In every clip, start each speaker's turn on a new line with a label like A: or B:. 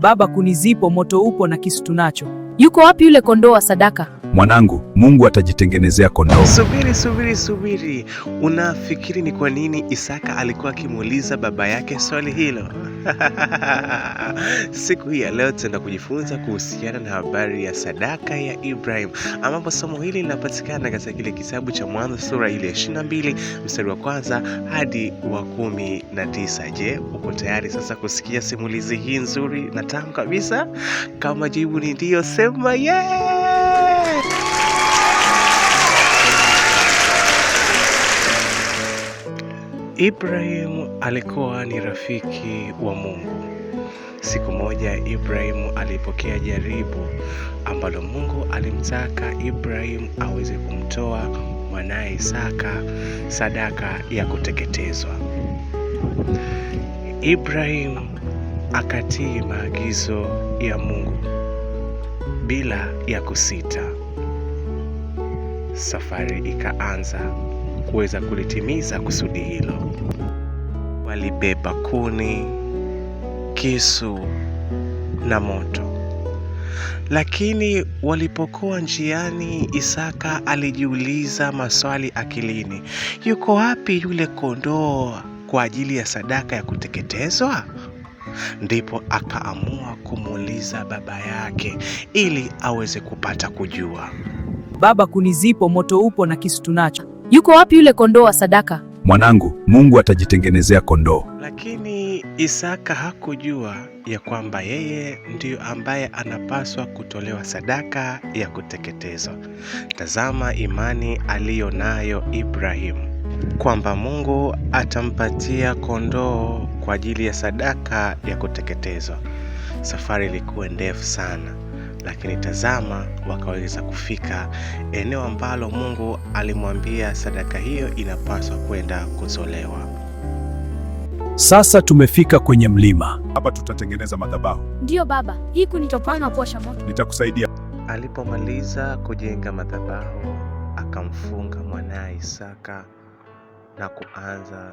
A: Baba, kunizipo, moto upo na kisu tunacho.
B: Yuko wapi yule kondoo wa sadaka?
C: Mwanangu, Mungu atajitengenezea kondoo.
D: Subiri. Unafikiri ni kwa nini Isaka alikuwa akimuuliza baba yake swali hilo? Siku hii ya leo tutaenda kujifunza kuhusiana na habari ya sadaka ya Ibrahim, ambapo somo hili linapatikana katika kile kitabu cha Mwanzo sura ile 22 mstari wa 1 hadi wa 19. Je, uko tayari sasa kusikia simulizi hii nzuri na tamu kabisa? Kama jibu ni ndio, sema yeah! Ibrahim alikuwa ni rafiki wa Mungu. Siku moja Ibrahim alipokea jaribu ambalo Mungu alimtaka Ibrahim aweze kumtoa mwanae Isaka sadaka ya kuteketezwa. Ibrahim akatii maagizo ya Mungu bila ya kusita. Safari ikaanza kuweza kulitimiza kusudi hilo. Walibeba kuni, kisu na moto. Lakini walipokuwa njiani, Isaka alijiuliza maswali akilini. Yuko wapi yule kondoo kwa ajili ya sadaka ya kuteketezwa? Ndipo akaamua kumuuliza baba yake ili aweze kupata kujua.
A: Baba, kunizipo, moto upo na kisu tunacho.
B: Yuko wapi yule kondoo wa sadaka?
C: Mwanangu, Mungu atajitengenezea kondoo.
D: Lakini Isaka hakujua ya kwamba yeye ndiyo ambaye anapaswa kutolewa sadaka ya kuteketezwa. Tazama imani aliyo nayo Ibrahim, kwamba Mungu atampatia kondoo kwa ajili ya sadaka ya kuteketezwa. Safari ilikuwa ndefu sana, lakini tazama, wakaweza kufika eneo ambalo Mungu alimwambia sadaka hiyo inapaswa kwenda kutolewa.
C: Sasa tumefika kwenye mlima. Hapa tutatengeneza madhabahu.
B: Ndiyo baba, hii kunitopana kuosha moto.
C: Nitakusaidia.
D: Alipomaliza kujenga madhabahu, akamfunga mwanae Isaka na kuanza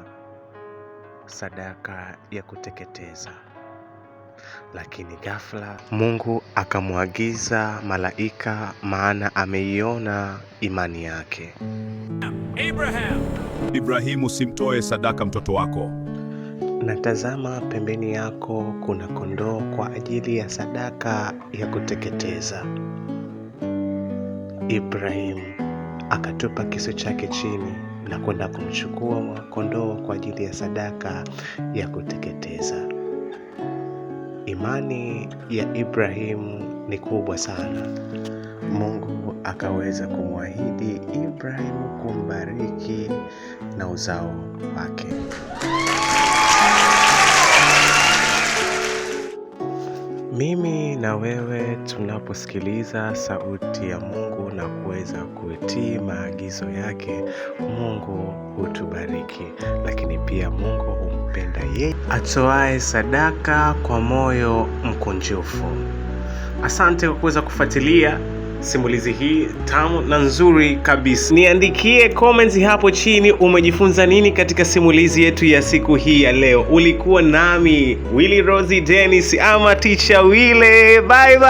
D: sadaka ya kuteketeza. Lakini ghafla Mungu akamwagiza malaika, maana ameiona imani yake.
C: Ibrahimu, usimtoe sadaka mtoto wako.
D: Na tazama, pembeni yako kuna kondoo kwa ajili ya sadaka ya kuteketeza. Ibrahim akatupa kisu chake chini na kwenda kumchukua kondoo kwa ajili ya sadaka ya kuteketeza. Imani ya Ibrahimu ni kubwa sana. Mungu akaweza kumwahidi Ibrahimu kumbariki na uzao wake. Mimi na wewe tunaposikiliza sauti ya Mungu na kuweza kutii maagizo yake, Mungu hutubariki, lakini pia Mungu humpenda yeye atoae sadaka kwa moyo mkunjufu. Asante kwa kuweza kufuatilia simulizi hii tamu na nzuri kabisa. Niandikie comments hapo chini, umejifunza nini katika simulizi yetu ya siku hii ya leo? Ulikuwa nami Willy Rosie Dennis ama Teacher Wile. Bye bye.